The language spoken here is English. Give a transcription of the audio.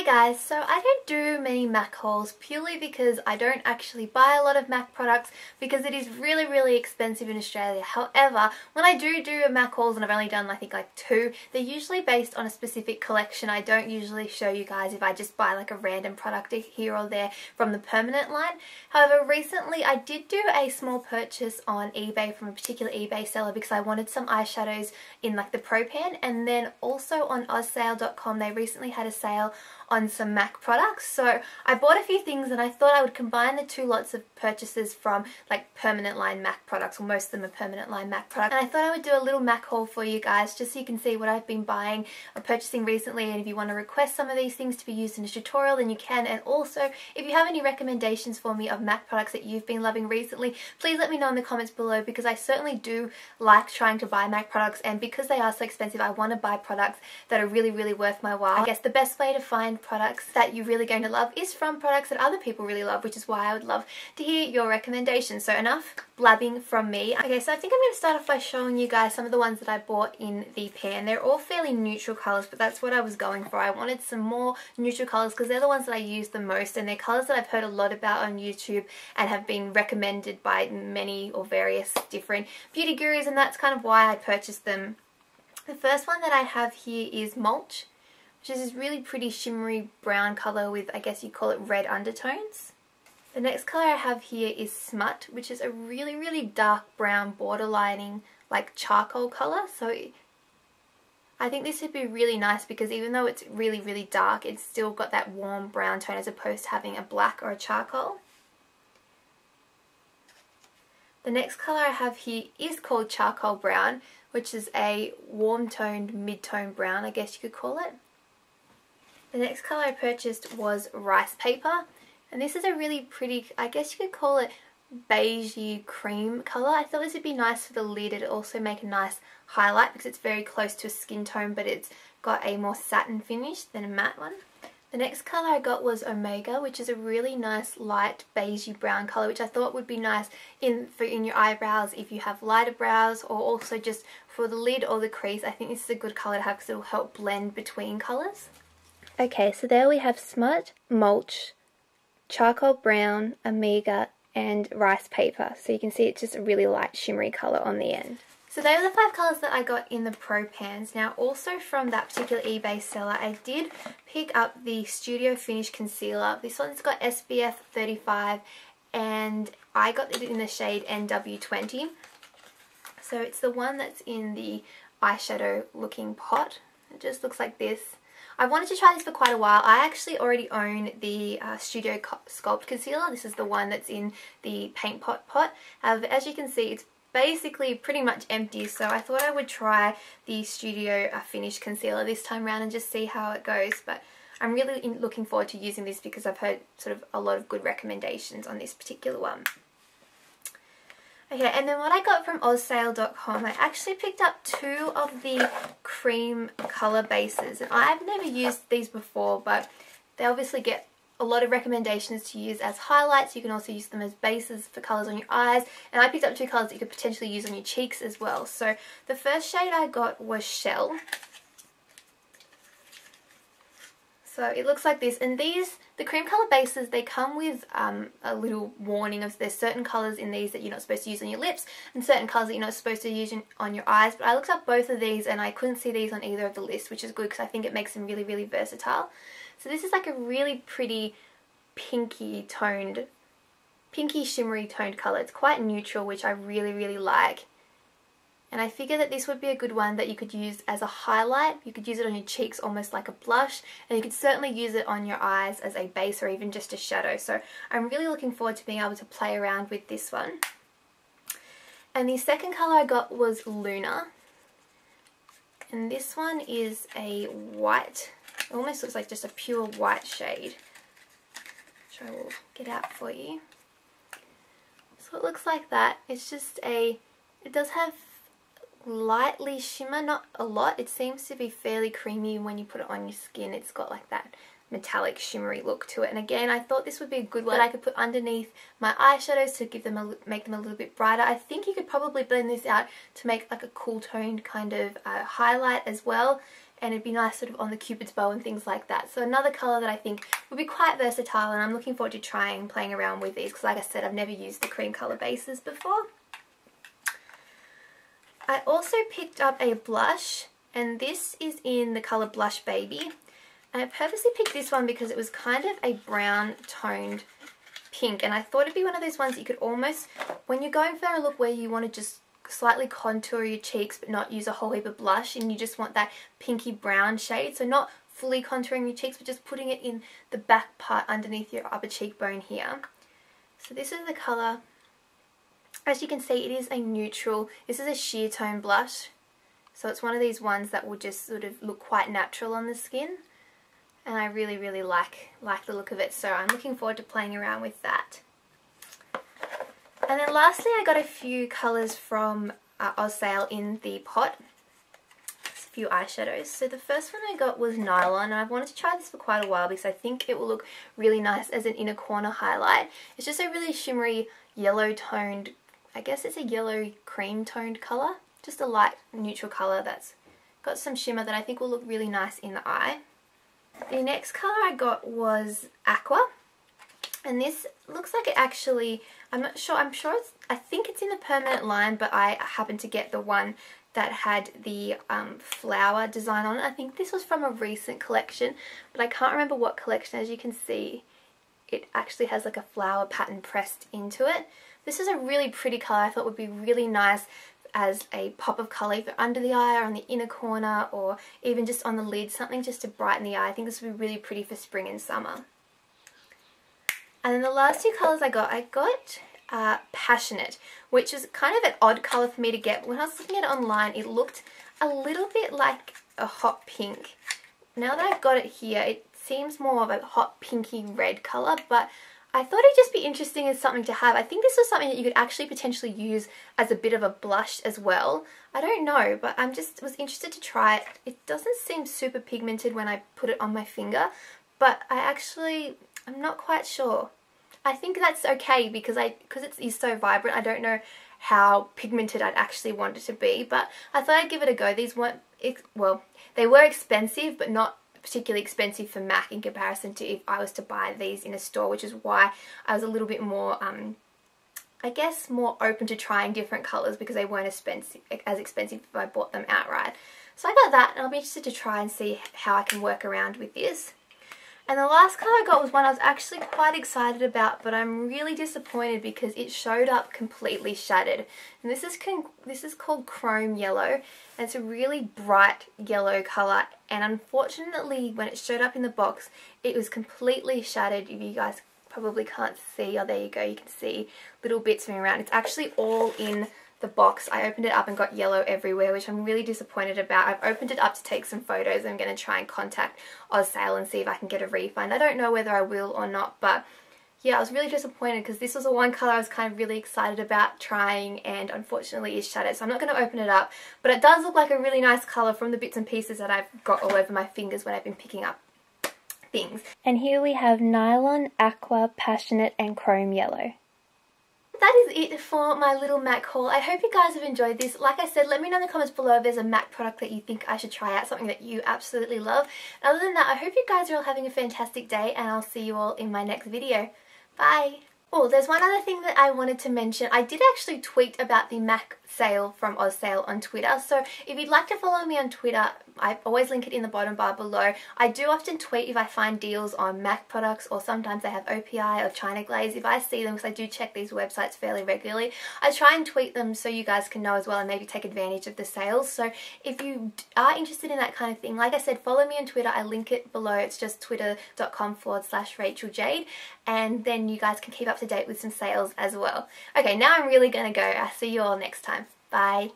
guys, so I don't do many MAC hauls purely because I don't actually buy a lot of MAC products because it is really expensive in Australia. However, when I do MAC hauls, and I've only done I think like 2, they're usually based on a specific collection. I don't usually show you guys if I just buy like a random product here or there from the permanent line. However, recently I did do a small purchase on eBay from a particular eBay seller because I wanted some eyeshadows in like the Pro Pan, and then also on ozsale.com they recently had a sale on some MAC products. So I bought a few things and I thought I would combine the 2 lots of purchases from like permanent line MAC products, or most of them are permanent line MAC products. And I thought I would do a little MAC haul for you guys just so you can see what I've been buying or purchasing recently, and if you want to request some of these things to be used in a tutorial then you can. And also if you have any recommendations for me of MAC products that you've been loving recently, please let me know in the comments below, because I certainly do like trying to buy MAC products, and because they are so expensive I want to buy products that are really worth my while. I guess the best way to find products that you're really going to love is from products that other people really love, which is why I would love to hear your recommendations. So enough blabbing from me. Okay, so I think I'm going to start off by showing you guys some of the ones that I bought in the pan. They're all fairly neutral colours, but that's what I was going for. I wanted some more neutral colours because they're the ones that I use the most, and they're colours that I've heard a lot about on YouTube and have been recommended by many or various different beauty gurus, and that's kind of why I purchased them. The first one that I have here is Mulch, which is this really pretty shimmery brown colour with, I guess you call it, red undertones. The next colour I have here is Smut, which is a really dark brown borderlining like charcoal colour. So I think this would be really nice because even though it's really dark, it's still got that warm brown tone as opposed to having a black or a charcoal. The next colour I have here is called Charcoal Brown, which is a warm-toned mid-tone brown, I guess you could call it. The next colour I purchased was Rice Paper, and this is a really pretty, I guess you could call it beigey cream colour. I thought this would be nice for the lid. It'd also make a nice highlight because it's very close to a skin tone, but it's got a more satin finish than a matte one. The next colour I got was Omega, which is a really nice light beigey brown colour, which I thought would be nice in your eyebrows if you have lighter brows, or also just for the lid or the crease. I think this is a good colour to have because it will help blend between colours. Okay, so there we have Smut, Mulch, Charcoal Brown, Omega and Rice Paper. So you can see it's just a really light shimmery colour on the end. So they were the 5 colours that I got in the Pro Pans. Now also from that particular eBay seller I did pick up the Studio Finish Concealer. This one's got SPF 35 and I got it in the shade NW20. So it's the one that's in the eyeshadow looking pot. It just looks like this. I wanted to try this for quite a while. I actually already own the Studio Sculpt Concealer. This is the one that's in the paint pot. However, as you can see, it's basically pretty much empty, so I thought I would try the Studio Finish Concealer this time around and just see how it goes. But I'm really looking forward to using this because I've heard sort of a lot of good recommendations on this particular one. Okay, and then what I got from ozsale.com, I actually picked up 2 of the cream colour bases, and I've never used these before, but they obviously get a lot of recommendations to use as highlights. You can also use them as bases for colours on your eyes, and I picked up 2 colours that you could potentially use on your cheeks as well. So the first shade I got was Shell. So it looks like this, and the cream colour bases, they come with a little warning of there's certain colours in these that you're not supposed to use on your lips and certain colours that you're not supposed to use on your eyes. But I looked up both of these and I couldn't see these on either of the lists, which is good because I think it makes them really versatile. So this is like a really pretty pinky shimmery toned colour. It's quite neutral, which I really like. And I figure that this would be a good one that you could use as a highlight. You could use it on your cheeks almost like a blush, and you could certainly use it on your eyes as a base or even just a shadow. So I'm really looking forward to being able to play around with this one. And the second colour I got was Luna. And this one is a white. It almost looks like just a pure white shade, which I will get out for you. So it looks like that. It's just it does have lightly shimmer, not a lot. It seems to be fairly creamy when you put it on your skin. It's got like that metallic shimmery look to it, and again I thought this would be a good one that I could put underneath my eyeshadows to give them make them a little bit brighter. I think you could probably blend this out to make like a cool toned kind of highlight as well, and it'd be nice sort of on the Cupid's bow and things like that. So another colour that I think would be quite versatile, and I'm looking forward to playing around with these because like I said, I've never used the cream colour bases before. I also picked up a blush, and this is in the colour Blush Baby. And I purposely picked this one because it was kind of a brown toned pink, and I thought it'd be one of those ones that you could almost, when you're going for a look where you want to just slightly contour your cheeks but not use a whole heap of blush, and you just want that pinky brown shade, so not fully contouring your cheeks but just putting it in the back part underneath your upper cheekbone here. So this is the colour. As you can see, it is a neutral, this is a sheer tone blush, so it's one of these ones that will just sort of look quite natural on the skin, and I really like the look of it, so I'm looking forward to playing around with that. And then lastly, I got a few colours from Sale in the pot. It's a few eyeshadows. So the first one I got was Nylon, and I've wanted to try this for quite a while because I think it will look really nice as an inner corner highlight. It's just a really shimmery yellow toned, I guess it's a yellow cream toned colour. Just a light neutral colour that's got some shimmer that I think will look really nice in the eye. The next colour I got was Aqua. And this looks like it actually, I think it's in the permanent line, but I happened to get the one that had the flower design on it. I think this was from a recent collection, but I can't remember what collection. As you can see, it actually has like a flower pattern pressed into it. This is a really pretty colour. I thought would be really nice as a pop of colour either under the eye or on the inner corner, or even just on the lid, something just to brighten the eye. I think this would be really pretty for spring and summer. And then the last two colours I got Passionate, which is kind of an odd colour for me to get. When I was looking at it online, it looked a little bit like a hot pink. Now that I've got it here, it seems more of a hot pinky red colour, but I thought it'd just be interesting as something to have. I think this was something that you could actually potentially use as a bit of a blush as well. I don't know, but was interested to try it. It doesn't seem super pigmented when I put it on my finger, but I'm not quite sure. I think that's okay because it is so vibrant. I don't know how pigmented I'd actually want it to be, but I thought I'd give it a go. These weren't, well, they were expensive, but not particularly expensive for M.A.C in comparison to if I was to buy these in a store, which is why I was a little bit more, I guess, more open to trying different colours because they weren't as expensive if I bought them outright. So I got that, and I'll be interested to try and see how I can work around with this. And the last colour I got was one I was actually quite excited about, but I'm really disappointed because it showed up completely shattered. And this is called Chrome Yellow, and it's a really bright yellow colour, and unfortunately when it showed up in the box it was completely shattered. If you guys probably can't see, oh there you go, you can see little bits moving around. It's actually all in the box. I opened it up and got yellow everywhere, which I'm really disappointed about. I've opened it up to take some photos. I'm going to try and contact Sale and see if I can get a refund. I don't know whether I will or not, but yeah, I was really disappointed because this was the one colour I was kind of really excited about trying, and unfortunately it's shattered, so I'm not going to open it up. But it does look like a really nice colour from the bits and pieces that I've got all over my fingers when I've been picking up things. And here we have Nylon, Aqua, Passionate and Chrome Yellow. That is it for my little M.A.C haul. I hope you guys have enjoyed this. Like I said, let me know in the comments below if there's a M.A.C product that you think I should try out, something that you absolutely love. And other than that, I hope you guys are all having a fantastic day, and I'll see you all in my next video. Bye! Oh, there's one other thing that I wanted to mention. I did actually tweet about the M.A.C sale from Sale on Twitter, so if you'd like to follow me on Twitter, I always link it in the bottom bar below. I do often tweet if I find deals on M.A.C products, or sometimes they have OPI or China Glaze. If I see them, because I do check these websites fairly regularly, I try and tweet them so you guys can know as well and maybe take advantage of the sales. So if you are interested in that kind of thing, like I said, follow me on Twitter. I link it below. It's just twitter.com/RachelJade, and then you guys can keep up to date with some sales as well. Okay, now I'm really going to go. I'll see you all next time. Bye.